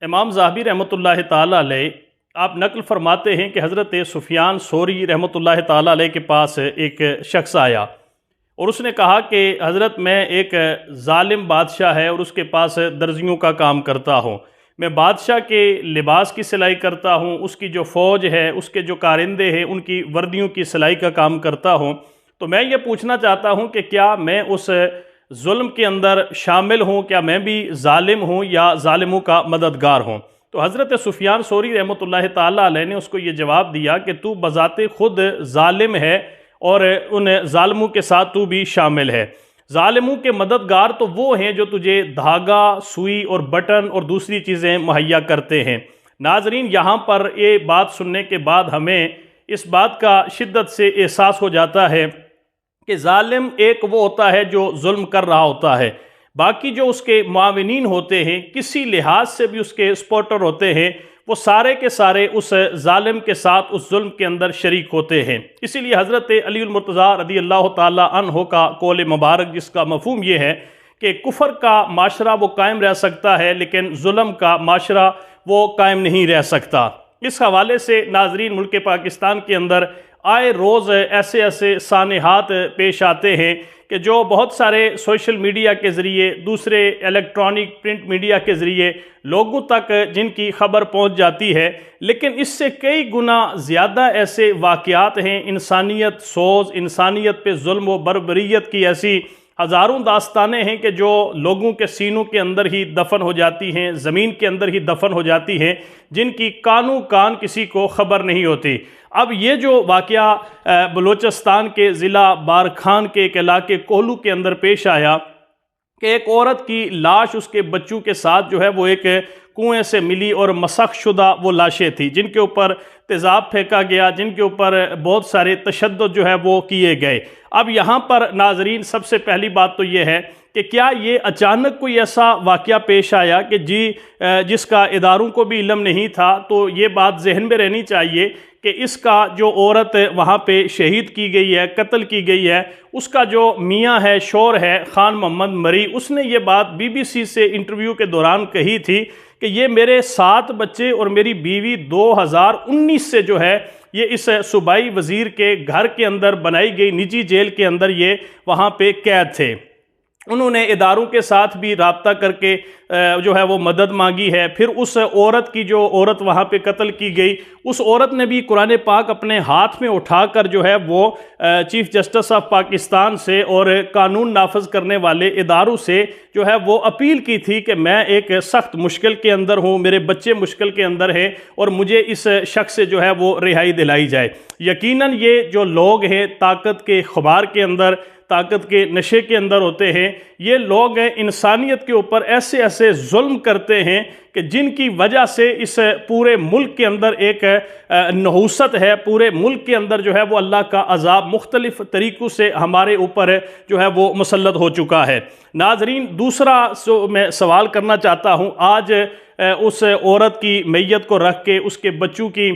امام ذہبی رحمۃ اللہ تعالیٰ علیہ آپ نقل فرماتے ہیں کہ حضرت سفیان ثوری رحمۃ اللہ تعالیٰ علیہ کے پاس ایک شخص آیا اور اس نے کہا کہ حضرت میں ایک ظالم بادشاہ ہے اور اس کے پاس درزیوں کا کام کرتا ہوں، میں بادشاہ کے لباس کی سلائی کرتا ہوں، اس کی جو فوج ہے، اس کے جو کارندے ہیں ان کی وردیوں کی سلائی کا کام کرتا ہوں۔ تو میں یہ پوچھنا چاہتا ہوں کہ کیا میں اس ظلم کے اندر شامل ہوں، کیا میں بھی ظالم ہوں یا ظالموں کا مددگار ہوں؟ تو حضرت سفیان ثوری رحمۃ اللہ تعالیٰ علیہ نے اس کو یہ جواب دیا کہ تو بذات خود ظالم ہے اور ان ظالموں کے ساتھ تو بھی شامل ہے۔ ظالموں کے مددگار تو وہ ہیں جو تجھے دھاگا، سوئی اور بٹن اور دوسری چیزیں مہیا کرتے ہیں۔ ناظرین، یہاں پر یہ بات سننے کے بعد ہمیں اس بات کا شدت سے احساس ہو جاتا ہے کہ ظالم ایک وہ ہوتا ہے جو ظلم کر رہا ہوتا ہے، باقی جو اس کے معاونین ہوتے ہیں، کسی لحاظ سے بھی اس کے سپورٹر ہوتے ہیں، وہ سارے کے سارے اس ظالم کے ساتھ اس ظلم کے اندر شریک ہوتے ہیں۔ اسی لیے حضرت علی المرتضیٰ رضی اللہ تعالی عنہ کا قول مبارک، جس کا مفہوم یہ ہے کہ کفر کا معاشرہ وہ قائم رہ سکتا ہے لیکن ظلم کا معاشرہ وہ قائم نہیں رہ سکتا۔ اس حوالے سے ناظرین، ملک پاکستان کے اندر آئے روز ایسے ایسے سانحات پیش آتے ہیں کہ جو بہت سارے سوشل میڈیا کے ذریعے، دوسرے الیکٹرانک پرنٹ میڈیا کے ذریعے لوگوں تک جن کی خبر پہنچ جاتی ہے، لیکن اس سے کئی گنا زیادہ ایسے واقعات ہیں، انسانیت سوز، انسانیت پہ ظلم و بربریت کی ایسی ہزاروں داستانیں ہیں کہ جو لوگوں کے سینوں کے اندر ہی دفن ہو جاتی ہیں، زمین کے اندر ہی دفن ہو جاتی ہیں، جن کی کانوں کان کسی کو خبر نہیں ہوتی۔ اب یہ جو واقعہ بلوچستان کے ضلع بارکھان کے ایک علاقے کوہلو کے اندر پیش آیا کہ ایک عورت کی لاش اس کے بچوں کے ساتھ جو ہے وہ ایک کنویں سے ملی اور مسخ شدہ وہ لاشیں تھیں، جن کے اوپر تیزاب پھینکا گیا، جن کے اوپر بہت سارے تشدد جو ہے وہ کیے گئے۔ اب یہاں پر ناظرین، سب سے پہلی بات تو یہ ہے کہ کیا یہ اچانک کوئی ایسا واقعہ پیش آیا کہ جس کا اداروں کو بھی علم نہیں تھا؟ تو یہ بات ذہن میں رہنی چاہیے کہ اس کا جو عورت وہاں پہ شہید کی گئی ہے، قتل کی گئی ہے، اس کا جو میاں ہے، شوہر ہے، خان محمد مری، اس نے یہ بات BBC سے انٹرویو کے دوران کہی تھی کہ یہ میرے 7 بچے اور میری بیوی 2019 سے جو ہے یہ اس صوبائی وزیر کے گھر کے اندر بنائی گئی نجی جیل کے اندر یہ وہاں پہ قید تھے۔ انہوں نے اداروں کے ساتھ بھی رابطہ کر کے جو ہے وہ مدد مانگی ہے۔ پھر اس عورت کی، جو عورت وہاں پہ قتل کی گئی، اس عورت نے بھی قرآن پاک اپنے ہاتھ میں اٹھا کر جو ہے وہ چیف جسٹس آف پاکستان سے اور قانون نافذ کرنے والے اداروں سے جو ہے وہ اپیل کی تھی کہ میں ایک سخت مشکل کے اندر ہوں، میرے بچے مشکل کے اندر ہیں اور مجھے اس شخص سے جو ہے وہ رہائی دلائی جائے۔ یقیناً یہ جو لوگ ہیں طاقت کے خمار کے اندر، طاقت کے نشے کے اندر ہوتے ہیں، یہ لوگ انسانیت کے اوپر ایسے ایسے ظلم کرتے ہیں کہ جن کی وجہ سے اس پورے ملک کے اندر ایک نحوست ہے، پورے ملک کے اندر جو ہے وہ اللہ کا عذاب مختلف طریقوں سے ہمارے اوپر جو ہے وہ مسلط ہو چکا ہے۔ ناظرین، دوسرا میں سوال کرنا چاہتا ہوں، آج اس عورت کی میت کو رکھ کے، اس کے بچوں کی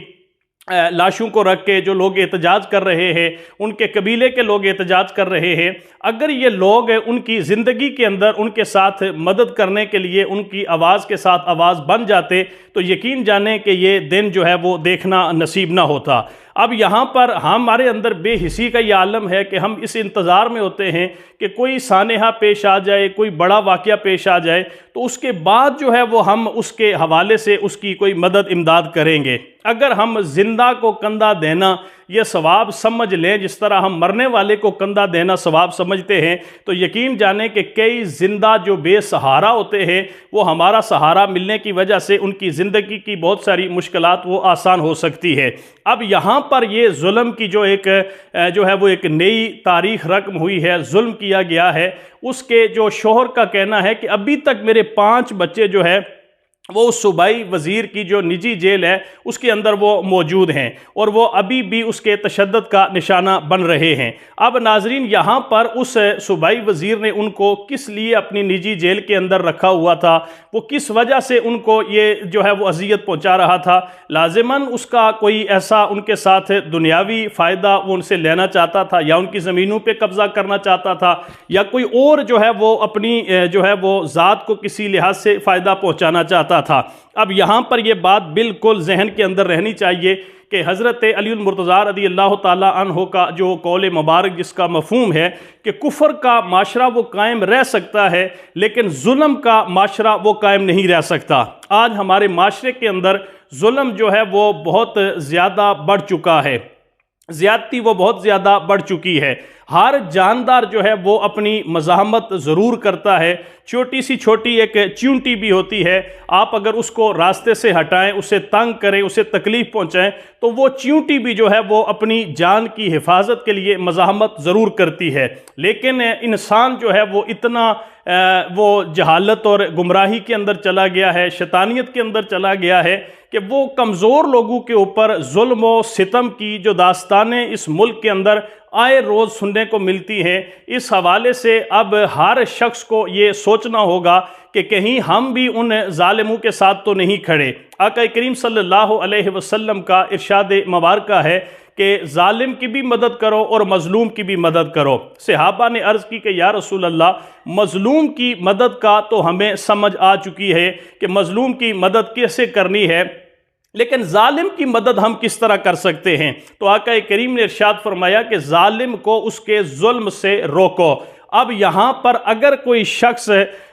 لاشوں کو رکھ کے جو لوگ احتجاج کر رہے ہیں، ان کے قبیلے کے لوگ احتجاج کر رہے ہیں، اگر یہ لوگ ان کی زندگی کے اندر ان کے ساتھ مدد کرنے کے لیے ان کی آواز کے ساتھ آواز بن جاتے تو یقین جانیں کہ یہ دن جو ہے وہ دیکھنا نصیب نہ ہوتا۔ اب یہاں پر ہمارے اندر بے حسی کا یہ عالم ہے کہ ہم اس انتظار میں ہوتے ہیں کہ کوئی سانحہ پیش آ جائے، کوئی بڑا واقعہ پیش آ جائے تو اس کے بعد جو ہے وہ ہم اس کے حوالے سے اس کی کوئی مدد امداد کریں گے۔ اگر ہم زندہ کو کندھا دینا یہ ثواب سمجھ لیں، جس طرح ہم مرنے والے کو کندھا دینا ثواب سمجھتے ہیں، تو یقین جانیں کہ کئی زندہ جو بے سہارا ہوتے ہیں وہ ہمارا سہارا ملنے کی وجہ سے ان کی زندگی کی بہت ساری مشکلات وہ آسان ہو سکتی ہے۔ اب یہاں پر یہ ظلم کی جو ہے وہ ایک نئی تاریخ رقم ہوئی ہے، ظلم کیا گیا ہے۔ اس کے جو شوہر کا کہنا ہے کہ ابھی تک میرے 5 بچے جو ہے وہ اس صوبائی وزیر کی جو نجی جیل ہے اس کے اندر وہ موجود ہیں اور وہ ابھی بھی اس کے تشدد کا نشانہ بن رہے ہیں۔ اب ناظرین، یہاں پر اس صوبائی وزیر نے ان کو کس لیے اپنی نجی جیل کے اندر رکھا ہوا تھا، وہ کس وجہ سے ان کو یہ جو ہے وہ اذیت پہنچا رہا تھا؟ لازماً اس کا کوئی ایسا ان کے ساتھ دنیاوی فائدہ وہ ان سے لینا چاہتا تھا، یا ان کی زمینوں پہ قبضہ کرنا چاہتا تھا، یا کوئی اور جو ہے وہ اپنی جو ہے وہ ذات کو کسی لحاظ سے فائدہ پہنچانا چاہتا کرتا تھا۔ اب یہاں پر یہ بات بالکل ذہن کے اندر رہنی چاہیے کہ حضرت علی المرتضیٰ رضی اللہ تعالیٰ عنہ کا جو قول مبارک جس کا مفہوم ہے کہ کفر کا معاشرہ وہ قائم رہ سکتا ہے لیکن ظلم کا معاشرہ وہ قائم نہیں رہ سکتا۔ آج ہمارے معاشرے کے اندر ظلم جو ہے وہ بہت زیادہ بڑھ چکا ہے، زیادتی وہ بہت زیادہ بڑھ چکی ہے۔ ہر جاندار جو ہے وہ اپنی مزاحمت ضرور کرتا ہے، چھوٹی سی چھوٹی ایک چیونٹی بھی ہوتی ہے، آپ اگر اس کو راستے سے ہٹائیں، اسے تنگ کریں، اسے تکلیف پہنچائیں تو وہ چیونٹی بھی جو ہے وہ اپنی جان کی حفاظت کے لیے مزاحمت ضرور کرتی ہے۔ لیکن انسان جو ہے وہ اتنا وہ جہالت اور گمراہی کے اندر چلا گیا ہے، شیطانیت کے اندر چلا گیا ہے کہ وہ کمزور لوگوں کے اوپر ظلم و ستم کی جو داستانیں اس ملک کے اندر آئے روز سننے کو ملتی ہیں، اس حوالے سے اب ہر شخص کو یہ سوچنا ہوگا کہ کہیں ہم بھی ان ظالموں کے ساتھ تو نہیں کھڑے۔ آقا کریم صلی اللہ علیہ وسلم کا ارشاد مبارکہ ہے کہ ظالم کی بھی مدد کرو اور مظلوم کی بھی مدد کرو۔ صحابہ نے عرض کی کہ یا رسول اللہ، مظلوم کی مدد کا تو ہمیں سمجھ آ چکی ہے کہ مظلوم کی مدد کیسے کرنی ہے، لیکن ظالم کی مدد ہم کس طرح کر سکتے ہیں؟ تو آقا کریم نے ارشاد فرمایا کہ ظالم کو اس کے ظلم سے روکو۔ اب یہاں پر اگر کوئی شخص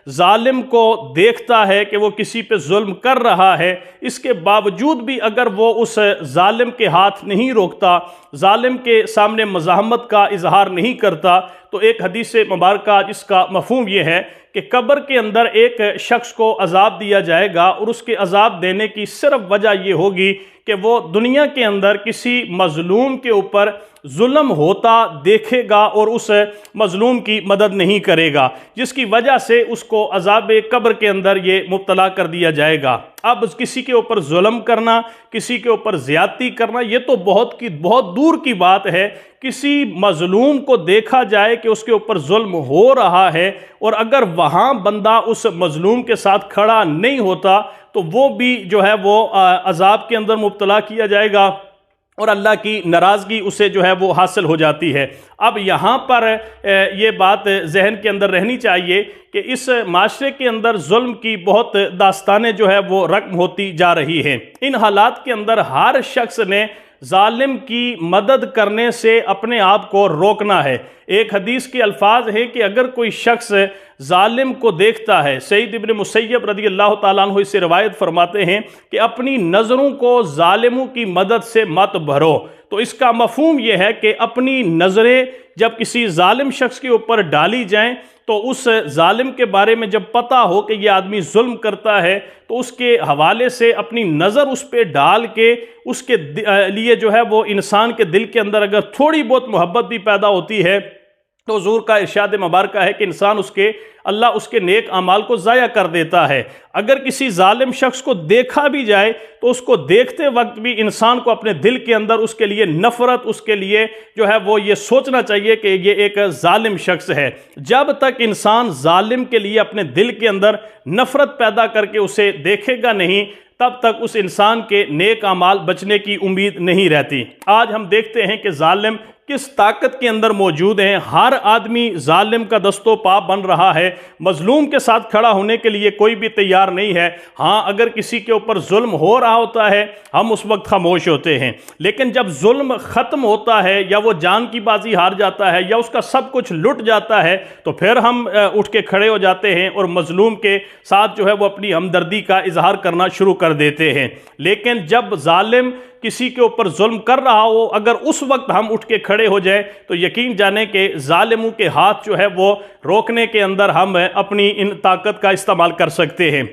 ظالم کو دیکھتا ہے کہ وہ کسی پہ ظلم کر رہا ہے، اس کے باوجود بھی اگر وہ اس ظالم کے ہاتھ نہیں روکتا، ظالم کے سامنے مزاحمت کا اظہار نہیں کرتا، تو ایک حدیث مبارکہ جس کا مفہوم یہ ہے کہ قبر کے اندر ایک شخص کو عذاب دیا جائے گا اور اس کے عذاب دینے کی صرف وجہ یہ ہوگی کہ وہ دنیا کے اندر کسی مظلوم کے اوپر ظلم ہوتا دیکھے گا اور اس مظلوم کی مدد نہیں کرے گا، جس کی وجہ سے اس کو عذاب قبر کے اندر یہ مبتلا کر دیا جائے گا۔ اب کسی کے اوپر ظلم کرنا، کسی کے اوپر زیادتی کرنا، یہ تو بہت دور کی بات ہے۔ کسی مظلوم کو دیکھا جائے کہ اس کے اوپر ظلم ہو رہا ہے اور اگر وہاں بندہ اس مظلوم کے ساتھ کھڑا نہیں ہوتا تو وہ بھی جو ہے وہ عذاب کے اندر مبتلا کیا جائے گا اور اللہ کی ناراضگی اسے جو ہے وہ حاصل ہو جاتی ہے۔ اب یہاں پر یہ بات ذہن کے اندر رہنی چاہیے کہ اس معاشرے کے اندر ظلم کی بہت داستانیں جو ہے وہ رقم ہوتی جا رہی ہیں۔ ان حالات کے اندر ہر شخص نے ظالم کی مدد کرنے سے اپنے آپ کو روکنا ہے۔ ایک حدیث کے الفاظ ہیں کہ اگر کوئی شخص ظالم کو دیکھتا ہے، سعید ابن مسیب رضی اللہ تعالیٰ عنہ اس سے روایت فرماتے ہیں کہ اپنی نظروں کو ظالموں کی مدد سے مت بھرو۔ تو اس کا مفہوم یہ ہے کہ اپنی نظریں جب کسی ظالم شخص کے اوپر ڈالی جائیں تو اس ظالم کے بارے میں جب پتہ ہو کہ یہ آدمی ظلم کرتا ہے تو اس کے حوالے سے اپنی نظر اس پہ ڈال کے اس کے لیے جو ہے وہ انسان کے دل کے اندر اگر تھوڑی بہت محبت بھی پیدا ہوتی ہے تو حضور کا ارشاد مبارکہ ہے کہ انسان اللہ اس کے نیک اعمال کو ضائع کر دیتا ہے۔ اگر کسی ظالم شخص کو دیکھا بھی جائے تو اس کو دیکھتے وقت بھی انسان کو اپنے دل کے اندر اس کے لیے نفرت، اس کے لیے جو ہے وہ یہ سوچنا چاہیے کہ یہ ایک ظالم شخص ہے۔ جب تک انسان ظالم کے لیے اپنے دل کے اندر نفرت پیدا کر کے اسے دیکھے گا نہیں، تب تک اس انسان کے نیک اعمال بچنے کی امید نہیں رہتی۔ آج ہم دیکھتے ہیں کہ ظالم کس طاقت کے اندر موجود ہیں۔ ہر آدمی ظالم کا دست و پا بن رہا ہے، مظلوم کے ساتھ کھڑا ہونے کے لیے کوئی بھی تیار نہیں ہے۔ ہاں، اگر کسی کے اوپر ظلم ہو رہا ہوتا ہے ہم اس وقت خاموش ہوتے ہیں، لیکن جب ظلم ختم ہوتا ہے یا وہ جان کی بازی ہار جاتا ہے یا اس کا سب کچھ لٹ جاتا ہے تو پھر ہم اٹھ کے کھڑے ہو جاتے ہیں اور مظلوم کے ساتھ جو ہے وہ اپنی ہمدردی کا اظہار کرنا شروع کر دیتے ہیں۔ لیکن جب ظالم کسی کے اوپر ظلم کر رہا ہو، اگر اس وقت ہم اٹھ کے کھڑے ہو جائیں تو یقین جانیں کہ ظالموں کے ہاتھ جو ہے وہ روکنے کے اندر ہم اپنی ان طاقت کا استعمال کر سکتے ہیں۔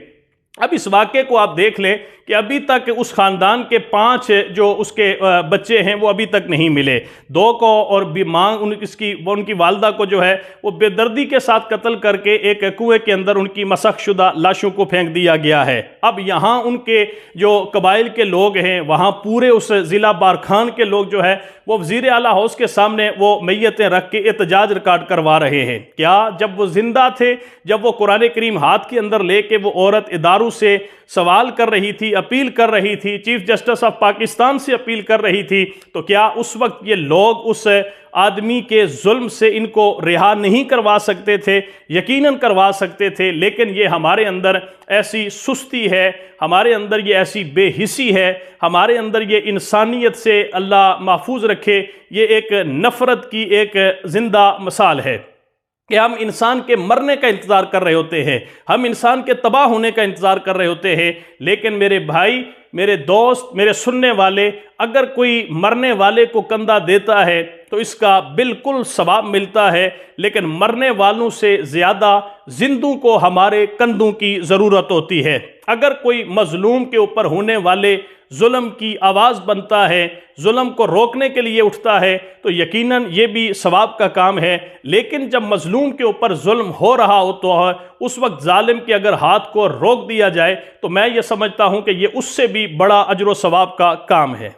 اب اس واقعے کو آپ دیکھ لیں کہ ابھی تک اس خاندان کے 5 جو اس کے بچے ہیں وہ ابھی تک نہیں ملے۔ 2 کو اور ماں ان کی والدہ کو جو ہے وہ بے دردی کے ساتھ قتل کر کے ایک کنویں کے اندر ان کی مسخ شدہ لاشوں کو پھینک دیا گیا ہے۔ اب یہاں ان کے جو قبائل کے لوگ ہیں، وہاں پورے اس ضلع بارکھان کے لوگ جو ہے وہ وزیر اعلیٰ ہاؤس کے سامنے وہ میتیں رکھ کے احتجاج ریکارڈ کروا رہے ہیں۔ کیا جب وہ زندہ تھے، جب وہ قرآن کریم ہاتھ کے اندر لے کے وہ عورت اداروں اداروں سے سوال کر رہی تھی، اپیل کر رہی تھی، چیف جسٹس آف پاکستان سے اپیل کر رہی تھی، تو کیا اس وقت یہ لوگ اس آدمی کے ظلم سے ان کو رہا نہیں کروا سکتے تھے؟ یقیناً کروا سکتے تھے، لیکن یہ ہمارے اندر ایسی سستی ہے، ہمارے اندر یہ ایسی بے حسی ہے، ہمارے اندر یہ انسانیت سے اللہ محفوظ رکھے، یہ ایک نفرت کی ایک زندہ مثال ہے کہ ہم انسان کے مرنے کا انتظار کر رہے ہوتے ہیں، ہم انسان کے تباہ ہونے کا انتظار کر رہے ہوتے ہیں، لیکن میرے بھائی، میرے دوست، میرے سننے والے، اگر کوئی مرنے والے کو کندھا دیتا ہے تو اس کا بالکل ثواب ملتا ہے، لیکن مرنے والوں سے زیادہ زندوں کو ہمارے کندھوں کی ضرورت ہوتی ہے۔ اگر کوئی مظلوم کے اوپر ہونے والے ظلم کی آواز بنتا ہے، ظلم کو روکنے کے لیے اٹھتا ہے، تو یقیناً یہ بھی ثواب کا کام ہے، لیکن جب مظلوم کے اوپر ظلم ہو رہا ہو تو اس وقت ظالم کے اگر ہاتھ کو روک دیا جائے تو میں یہ سمجھتا ہوں کہ یہ اس سے بھی بڑا اجر و ثواب کا کام ہے۔